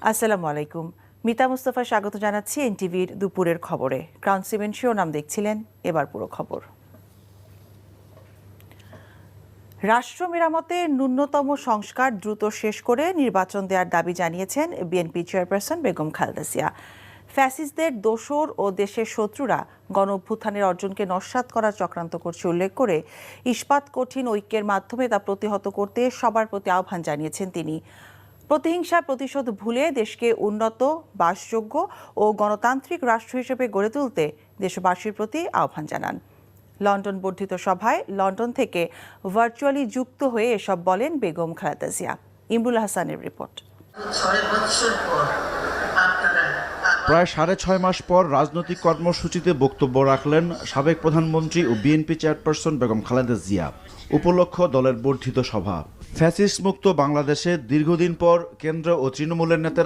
আসসালামু আলাইকুম। মিতা মুস্তাফা স্বাগত জানাচ্ছি এনটিভির দুপুরের খবরে। ক্রাউন সিমেন্ট শিরোনাম দেখছিলেন, এবার পুরো খবর। রাষ্ট্র মেরামতে ন্যূনতম সংস্কার দ্রুত শেষ করে নির্বাচন দেওয়ার দাবি জানিয়েছেন বিএনপি চেয়ারপারসন বেগম খালেদা জিয়া। ফ্যাসিস্টদের দোসর ও দেশের শত্রুরা গণঅভ্যুত্থানের অর্জনকে নস্যাৎ করার চক্রান্ত করছে উল্লেখ করে ইস্পাত কঠিন ঐক্যের মাধ্যমে তা প্রতিহত করতে সবার প্রতি আহ্বান জানিয়েছেন তিনি। প্রতিহিংসার প্রতিশোধ ভুলে দেশকে উন্নত, বাসযোগ্য ও গণতান্ত্রিক রাষ্ট্র হিসেবে গড়ে তুলতে দেশবাসীর প্রতি আহ্বান জানান। লন্ডন বর্ধিত সভায় লন্ডন থেকে ভার্চুয়ালি যুক্ত হয়ে এসব বলেন বেগম খালেদা জিয়া। ইমরুল হাসানের রিপোর্ট। প্রায় 6.5 মাস পর রাজনৈতিক কর্মসূচিতে বক্তব্য রাখলেন সাবেক প্রধানমন্ত্রী ও বিএনপি চেয়ারপারসন বেগম খালেদা জিয়া। উপলক্ষ দলের বর্ধিত সভা। ফ্যাসিস্ট মুক্ত বাংলাদেশে দীর্ঘদিন পর কেন্দ্র ও তৃণমূলের নেতারা